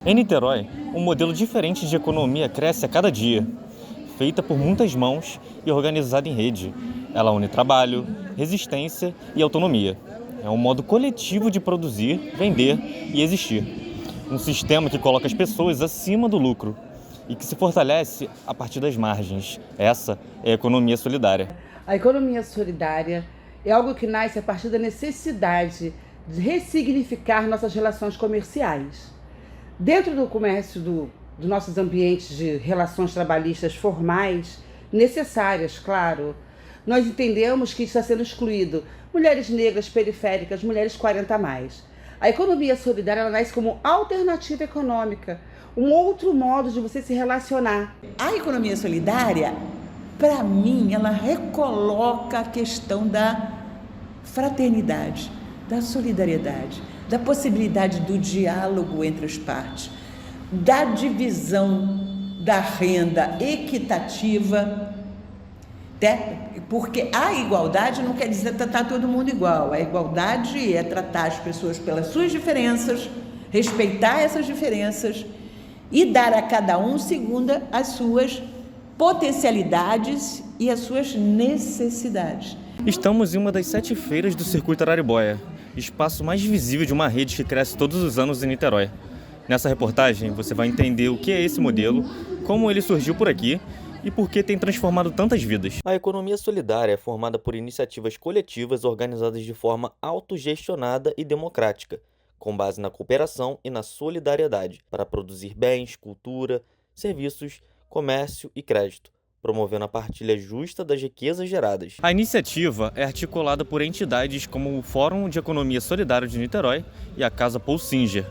Em Niterói, um modelo diferente de economia cresce a cada dia. Feita por muitas mãos e organizada em rede, ela une trabalho, resistência e autonomia. É um modo coletivo de produzir, vender e existir. Um sistema que coloca as pessoas acima do lucro e que se fortalece a partir das margens. Essa é a economia solidária. A economia solidária é algo que nasce a partir da necessidade de ressignificar nossas relações comerciais. Dentro do comércio dos nossos ambientes de relações trabalhistas formais, necessárias, claro, nós entendemos que está sendo excluído mulheres negras, periféricas, mulheres 40 a mais. A economia solidária ela nasce como alternativa econômica, um outro modo de você se relacionar. A economia solidária, para mim, ela recoloca a questão da fraternidade, da solidariedade, da possibilidade do diálogo entre as partes, da divisão da renda equitativa, porque a igualdade não quer dizer tratar todo mundo igual. A igualdade é tratar as pessoas pelas suas diferenças, respeitar essas diferenças e dar a cada um segundo as suas potencialidades e as suas necessidades. Estamos em uma das 7 feiras do Circuito Araribóia, espaço mais visível de uma rede que cresce todos os anos em Niterói. Nessa reportagem você vai entender o que é esse modelo, como ele surgiu por aqui e por que tem transformado tantas vidas. A economia solidária é formada por iniciativas coletivas organizadas de forma autogestionada e democrática, com base na cooperação e na solidariedade, para produzir bens, cultura, serviços, comércio e crédito, promovendo a partilha justa das riquezas geradas. A iniciativa é articulada por entidades como o Fórum de Economia Solidária de Niterói e a Casa Paul Singer,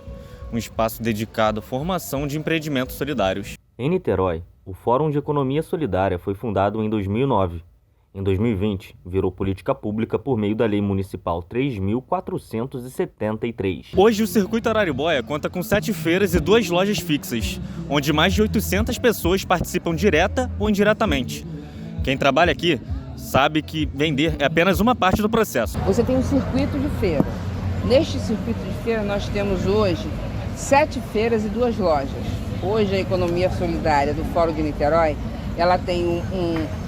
um espaço dedicado à formação de empreendimentos solidários. Em Niterói, o Fórum de Economia Solidária foi fundado em 2009. Em 2020, virou política pública por meio da Lei Municipal 3.473. Hoje, o Circuito Araribóia conta com 7 feiras e 2 lojas fixas, onde mais de 800 pessoas participam direta ou indiretamente. Quem trabalha aqui sabe que vender é apenas uma parte do processo. Você tem um circuito de feira. Neste circuito de feira, nós temos hoje 7 feiras e 2 lojas. Hoje, a economia solidária do Fórum de Niterói, ela tem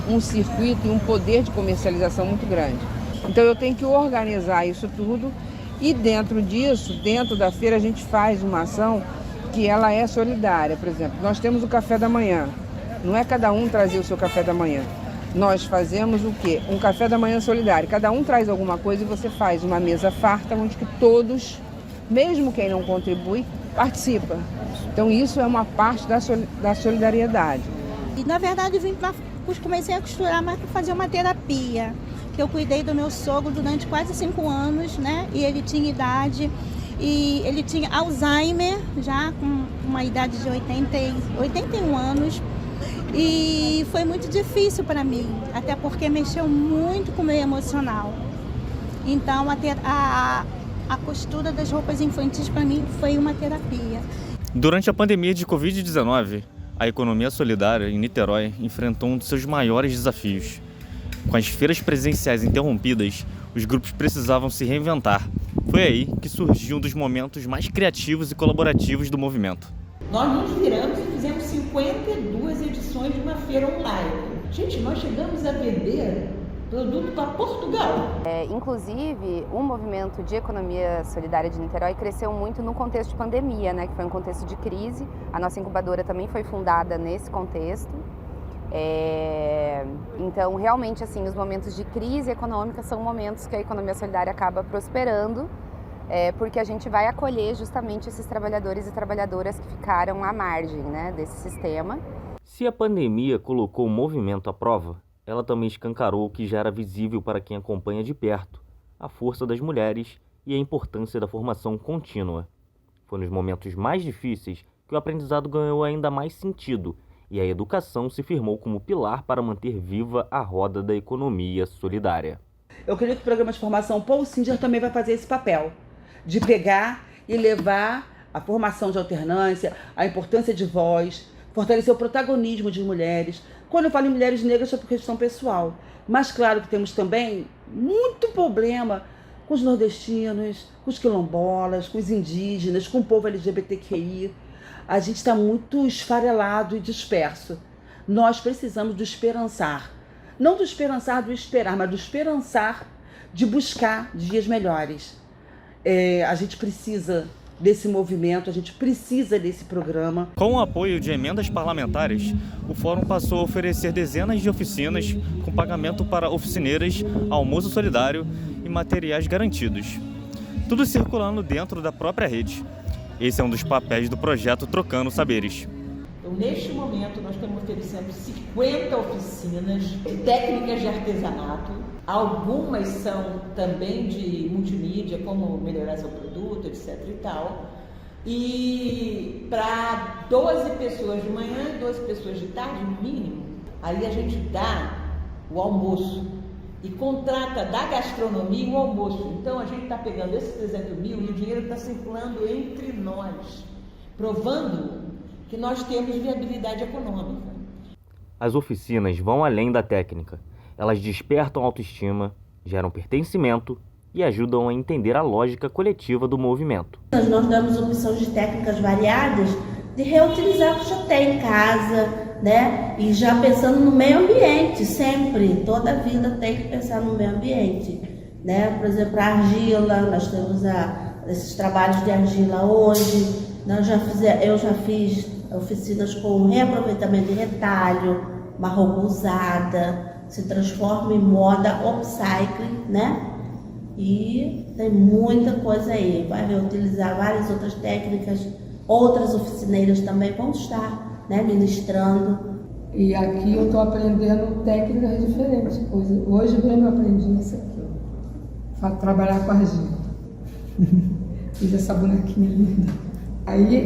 um circuito e um poder de comercialização muito grande. Então eu tenho que organizar isso tudo e dentro disso, dentro da feira, a gente faz uma ação que ela é solidária. Por exemplo, nós temos o café da manhã. Não é cada um trazer o seu café da manhã. Nós fazemos o quê? Um café da manhã solidário. Cada um traz alguma coisa e você faz uma mesa farta onde que todos, mesmo quem não contribui, participa. Então isso é uma parte da solidariedade. E na verdade eu comecei a costurar mais para fazer uma terapia, que eu cuidei do meu sogro durante quase 5 anos, né? E ele tinha idade, e ele tinha Alzheimer, já com uma idade de 81 anos. E foi muito difícil para mim, até porque mexeu muito com o meu emocional. Então a costura das roupas infantis para mim foi uma terapia. Durante a pandemia de Covid-19, a economia solidária em Niterói enfrentou um dos seus maiores desafios. Com as feiras presenciais interrompidas, os grupos precisavam se reinventar. Foi aí que surgiu um dos momentos mais criativos e colaborativos do movimento. Nós nos viramos e fizemos 52 edições de uma feira online. Gente, nós chegamos a vender produto para Portugal. Inclusive, o movimento de economia solidária de Niterói cresceu muito no contexto de pandemia, né, que foi um contexto de crise. A nossa incubadora também foi fundada nesse contexto. Então, realmente, assim, os momentos de crise econômica são momentos que a economia solidária acaba prosperando, porque a gente vai acolher justamente esses trabalhadores e trabalhadoras que ficaram à margem, né, desse sistema. Se a pandemia colocou o movimento à prova, ela também escancarou o que já era visível para quem acompanha de perto, a força das mulheres e a importância da formação contínua. Foi nos momentos mais difíceis que o aprendizado ganhou ainda mais sentido e a educação se firmou como pilar para manter viva a roda da economia solidária. Eu acredito que o programa de formação Paul Singer também vai fazer esse papel, de pegar e levar a formação de alternância, a importância de voz, fortalecer o protagonismo de mulheres. Quando eu falo em mulheres negras é por questão pessoal, mas claro que temos também muito problema com os nordestinos, com os quilombolas, com os indígenas, com o povo LGBTQI. a gente está muito esfarelado e disperso. Nós precisamos do esperançar. Não do esperançar do esperar, mas do esperançar de buscar dias melhores. A gente precisa desse movimento, a gente precisa desse programa. Com o apoio de emendas parlamentares, o Fórum passou a oferecer dezenas de oficinas com pagamento para oficineiras, almoço solidário e materiais garantidos. Tudo circulando dentro da própria rede. Esse é um dos papéis do projeto Trocando Saberes. Então, neste momento, nós estamos oferecendo 50 oficinas de técnicas de artesanato. Algumas são também de multimídia, como melhorar seu produto, etc. e tal. E para 12 pessoas de manhã e 12 pessoas de tarde, no mínimo, aí a gente dá o almoço e contrata da gastronomia o almoço. Então, a gente está pegando esses 300 mil e o dinheiro está circulando entre nós, provando que nós temos viabilidade econômica. As oficinas vão além da técnica. Elas despertam autoestima, geram pertencimento e ajudam a entender a lógica coletiva do movimento. Nós damos opções de técnicas variadas de reutilizar o que já tem em casa, né? E já pensando no meio ambiente, sempre, toda a vida tem que pensar no meio ambiente, né? Por exemplo, a argila, nós temos esses trabalhos de argila hoje, eu já fiz oficinas com reaproveitamento de retalho, uma roupa usada, se transforma em moda upcycling, né? E tem muita coisa aí, vai reutilizar várias outras técnicas, outras oficineiras também vão estar, né, ministrando. E aqui eu estou aprendendo técnicas diferentes. Hoje mesmo eu aprendi isso aqui, trabalhar com argila. Fiz essa bonequinha linda.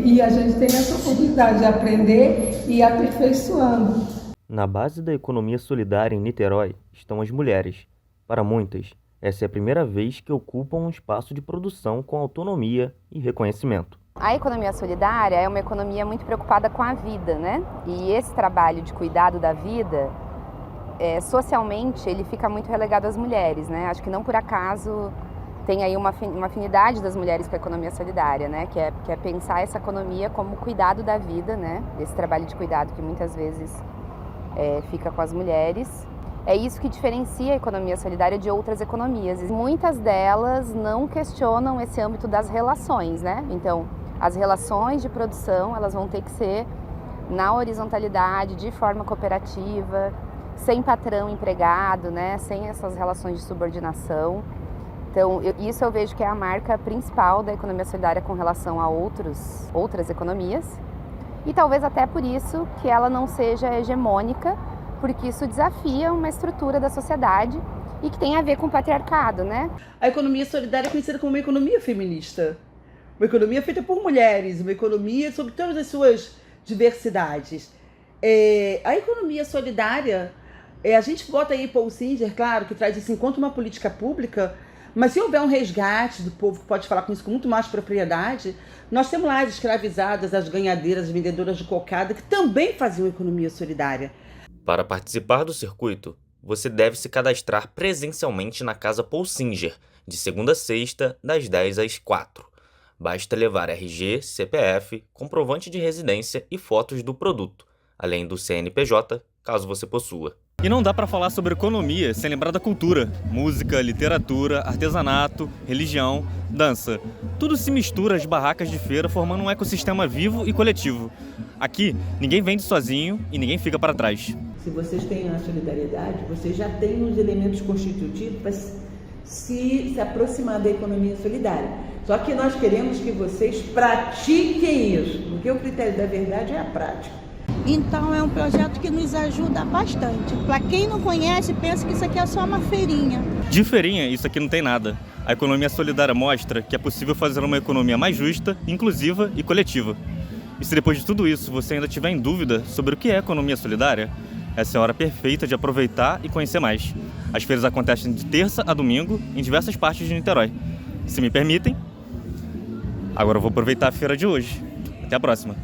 E a gente tem essa oportunidade de aprender e ir aperfeiçoando. Na base da economia solidária em Niterói estão as mulheres. Para muitas, essa é a primeira vez que ocupam um espaço de produção com autonomia e reconhecimento. A economia solidária é uma economia muito preocupada com a vida, né? E esse trabalho de cuidado da vida, socialmente, ele fica muito relegado às mulheres, né? Acho que não por acaso tem aí uma afinidade das mulheres com a economia solidária, né? Que é pensar essa economia como cuidado da vida, né? Esse trabalho de cuidado que muitas vezes fica com as mulheres. É isso que diferencia a economia solidária de outras economias. E muitas delas não questionam esse âmbito das relações, né? Então, as relações de produção, elas vão ter que ser na horizontalidade, de forma cooperativa, sem patrão empregado, né? Sem essas relações de subordinação. Então, isso eu vejo que é a marca principal da economia solidária com relação a outras economias. E talvez até por isso que ela não seja hegemônica, porque isso desafia uma estrutura da sociedade e que tem a ver com o patriarcado, né? A economia solidária é conhecida como uma economia feminista. Uma economia feita por mulheres, uma economia sobre todas as suas diversidades. A economia solidária, a gente bota aí Paul Singer, claro, que traz isso enquanto uma política pública, mas se houver um resgate do povo que pode falar com isso com muito mais propriedade, nós temos lá as escravizadas, as ganhadeiras, as vendedoras de cocada, que também faziam economia solidária. Para participar do circuito, você deve se cadastrar presencialmente na Casa Paul Singer, de segunda a sexta, das 10 às 4. Basta levar RG, CPF, comprovante de residência e fotos do produto, além do CNPJ, caso você possua. E não dá para falar sobre economia sem lembrar da cultura. Música, literatura, artesanato, religião, dança. Tudo se mistura às barracas de feira, formando um ecossistema vivo e coletivo. Aqui, ninguém vende sozinho e ninguém fica para trás. Se vocês têm a solidariedade, vocês já têm os elementos constitutivos para se aproximar da economia solidária. Só que nós queremos que vocês pratiquem isso, porque o critério da verdade é a prática. Então é um projeto que nos ajuda bastante. Para quem não conhece, pensa que isso aqui é só uma feirinha. De feirinha, isso aqui não tem nada. A economia solidária mostra que é possível fazer uma economia mais justa, inclusiva e coletiva. E se depois de tudo isso você ainda tiver em dúvida sobre o que é economia solidária, essa é a hora perfeita de aproveitar e conhecer mais. As feiras acontecem de terça a domingo em diversas partes de Niterói. Se me permitem, agora eu vou aproveitar a feira de hoje. Até a próxima!